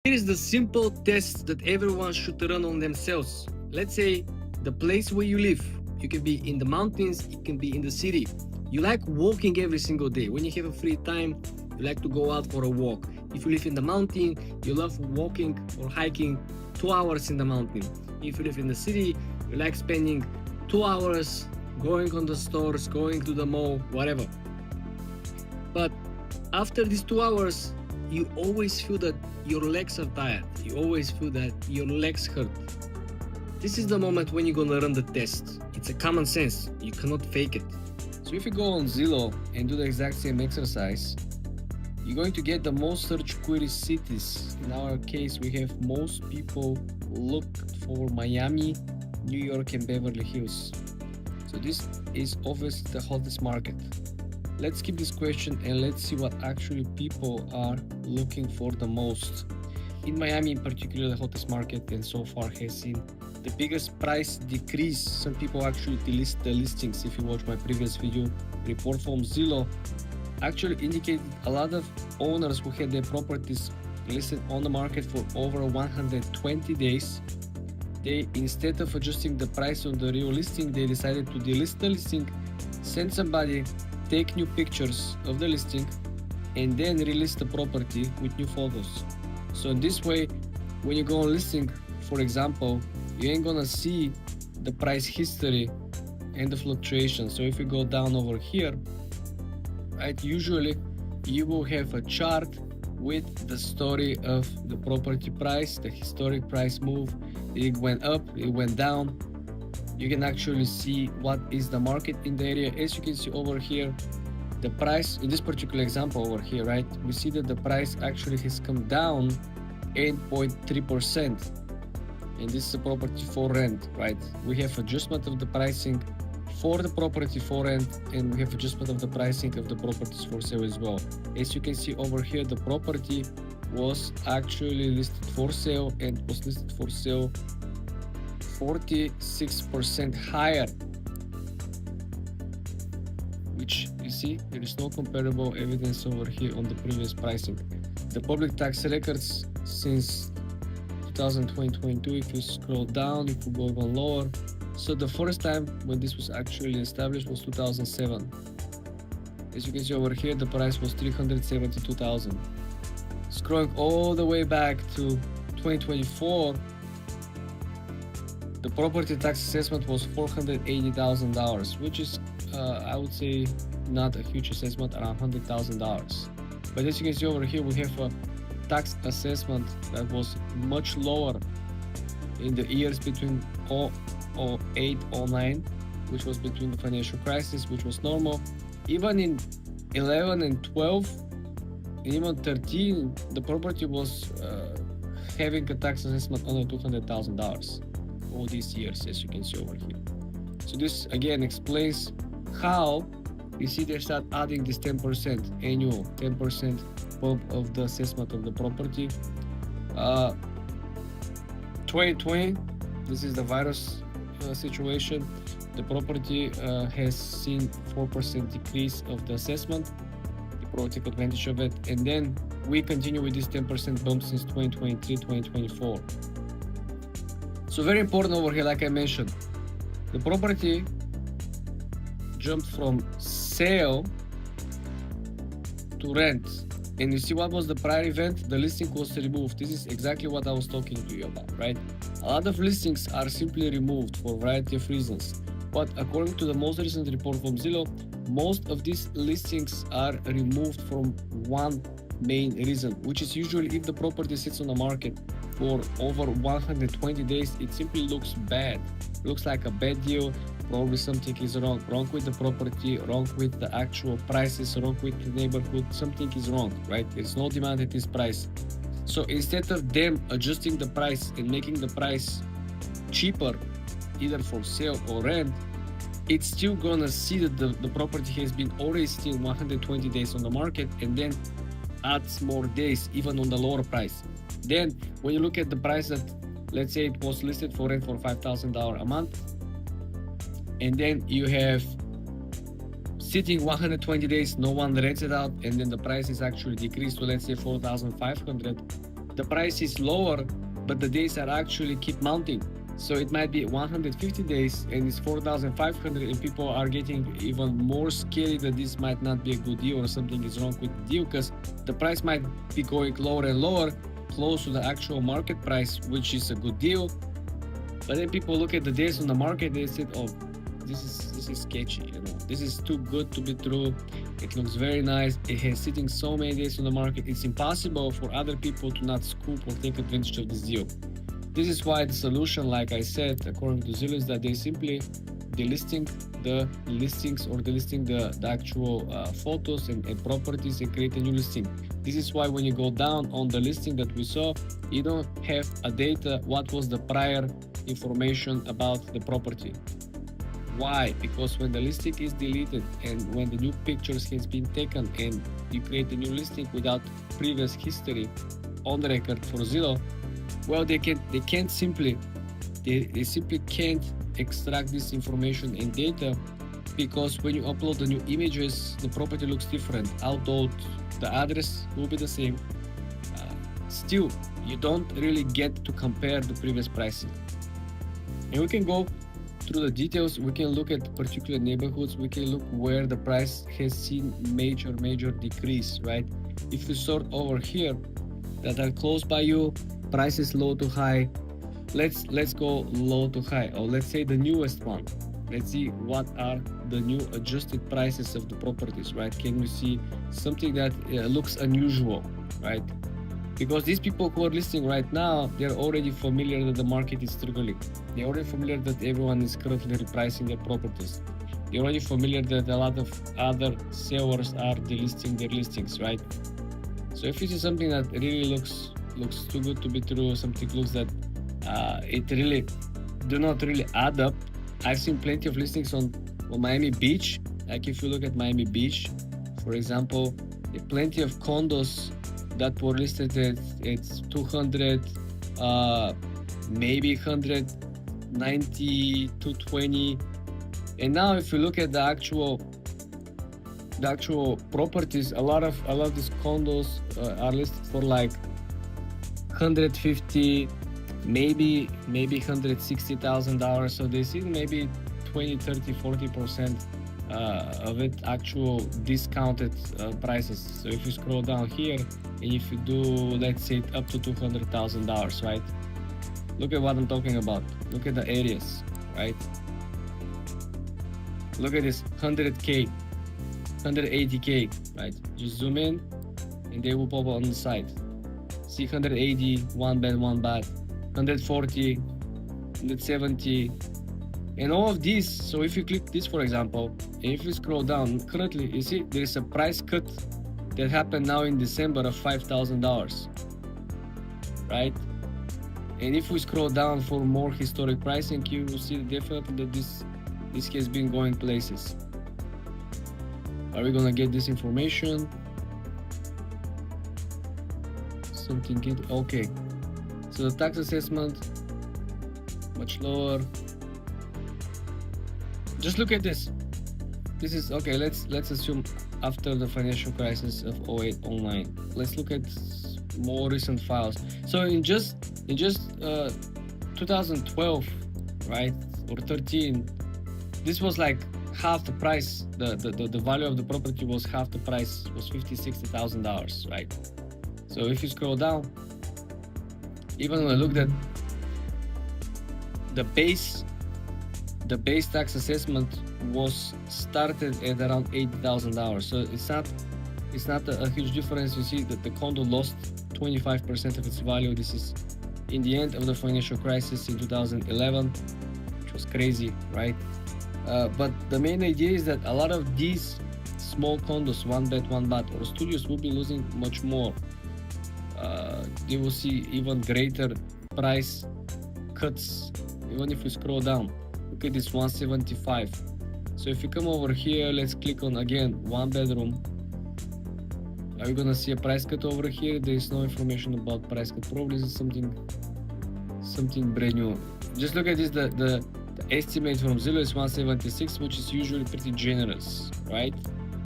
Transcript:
Here is the simple test that everyone should run on themselves. Let's say the place where you live. You can be in the mountains, it can be in the city. You like walking every single day. When you have a free time, you like to go out for a walk. If you live in the mountain, you love walking or hiking 2 hours in the mountain. If you live in the city, you like spending 2 hours going on the stores, going to the mall, whatever. But after these 2 hours, you always feel that your legs are tired. You always feel that your legs hurt. This is the moment when you're gonna run the test. It's a common sense. You cannot fake it. So if you go on Zillow and do the exact same exercise, you're going to get the most search query cities. In our case, we have most people looked for Miami, New York, and Beverly Hills. So this is obviously the hottest market. Let's keep this question and let's see what actually people are looking for the most. In Miami in particular, the hottest market and so far has seen the biggest price decrease. Some people actually delist the listings. If you watch my previous video, report from Zillow actually indicated a lot of owners who had their properties listed on the market for over 120 days. They, instead of adjusting the price on the real listing, they decided to delist the listing, send somebody, take new pictures of the listing, and then relist the property with new photos. So in this way, when you go on listing, for example, you ain't gonna see the price history and the fluctuation. So if you go down over here, right, usually you will have a chart with the story of the property price, the historic price move. It went up, it went down. You can actually see what is the market in the area. As you can see over here, the price in this particular example over here, right, we see that the price actually has come down 8.3%. And this is a property for rent, right? We have adjustment of the pricing for the property for rent, and we have adjustment of the pricing of the properties for sale as well. As you can see over here, the property was actually listed for sale and was listed for sale 46% higher, which you see there is no comparable evidence over here on the previous pricing. The public tax records since 2022, if you scroll down, if you go even lower, so the first time when this was actually established was 2007. As you can see over here, the price was 372,000. Scrolling all the way back to 2024, the property tax assessment was $480,000, which is, I would say, not a huge assessment, around $100,000. But as you can see over here, we have a tax assessment that was much lower in the years between 2008, 2009, which was between the financial crisis, which was normal. Even in 11 and 12, and even 13, the property was having a tax assessment under $200,000 all these years, as you can see over here. So this again explains how you see they start adding this 10% annual, 10% bump of the assessment of the property. 2020, this is the virus situation. The property has seen 4% decrease of the assessment. The property took advantage of it, and then we continue with this 10% bump since 2023, 2024. So very important over here, like I mentioned, the property jumped from sale to rent. And you see what was the prior event? The listing was removed. This is exactly what I was talking to you about, right? A lot of listings are simply removed for a variety of reasons. But according to the most recent report from Zillow, most of these listings are removed from one main reason, which is usually if the property sits on the market for over 120 days, it simply looks bad. It looks like a bad deal. Probably something is wrong with the property, wrong with the actual prices, wrong with the neighborhood. Something is wrong, right? There's no demand at this price. So instead of them adjusting the price and making the price cheaper, either for sale or rent, it's still gonna see that the property has been already sitting 120 days on the market, and then adds more days even on the lower price. Then when you look at the price that, let's say it was listed for rent for $5,000 a month, and then you have sitting 120 days, no one rents it out, and then the price is actually decreased to, let's say, $4,500, the price is lower, but the days are actually keep mounting. So it might be 150 days and it's 4,500, and people are getting even more scary that this might not be a good deal or something is wrong with the deal, because the price might be going lower and lower, close to the actual market price, which is a good deal. But then people look at the days on the market, they said, oh, this is sketchy, you know, this is too good to be true. It looks very nice. It has sitting so many days on the market. It's impossible for other people to not scoop or take advantage of this deal. This is why the solution, like I said, according to Zillow, is that they simply delisting the listings or delisting the actual photos and properties and create a new listing. This is why when you go down on the listing that we saw, you don't have a data what was the prior information about the property. Why? Because when the listing is deleted and when the new pictures has been taken and you create a new listing without previous history on the record for Zillow, well, they simply can't extract this information and data, because when you upload the new images, the property looks different. Although the address will be the same, still you don't really get to compare the previous pricing. And we can go through the details. We can look at particular neighborhoods. We can look where the price has seen major decrease, right? If you sort over here that are close by you, prices low to high, let's go low to high, or let's say the newest one. Let's see what are the new adjusted prices of the properties, right? Can you see something that looks unusual, right? Because these people who are listing right now, they're already familiar that the market is struggling. They're already familiar that everyone is currently repricing their properties. They're already familiar that a lot of other sellers are delisting their listings, right? So if you see something that really looks too good to be true, something looks that it really do not really add up. I've seen plenty of listings on Miami Beach. Like if you look at Miami Beach, for example, there are plenty of condos that were listed at 200, maybe 190, 220. And now if you look at the actual properties, a lot of these condos are listed for like 150, maybe $160,000. So they see maybe 20, 30, 40% of it actual discounted prices. So if you scroll down here and if you do, let's say up to $200,000, right? Look at what I'm talking about. Look at the areas, right? Look at this 100K, 180K, right? Just zoom in and they will pop up on the side. See 180, one bed, one bath, 140, 170, and all of these. So if you click this, for example, and if you scroll down, currently you see there is a price cut that happened now in December of $5,000, right? And if we scroll down for more historic pricing, you will see definitely that this has been going places. Are we gonna get this information? Something good. Okay, so the tax assessment much lower. Just look at this. This is okay. Let's assume after the financial crisis of 08-09. Let's look at more recent files. So in just 2012, right, or 13, this was like half the price. The value of the property was half the price, was $50,000-$60,000, right? So if you scroll down, even when I looked at the base tax assessment was started at around $80,000. So it's not a huge difference. You see that the condo lost 25% of its value. This is in the end of the financial crisis in 2011, which was crazy, right? But the main idea is that a lot of these small condos, one bed, one bath, or studios will be losing much more. They will see even greater price cuts. Even if we scroll down, look at this 175. So if you come over here, let's click on again one bedroom. Are we gonna see a price cut over here? There is no information about price cut. Probably this is something brand new. Just look at this. The estimate from Zillow is 176, which is usually pretty generous, right?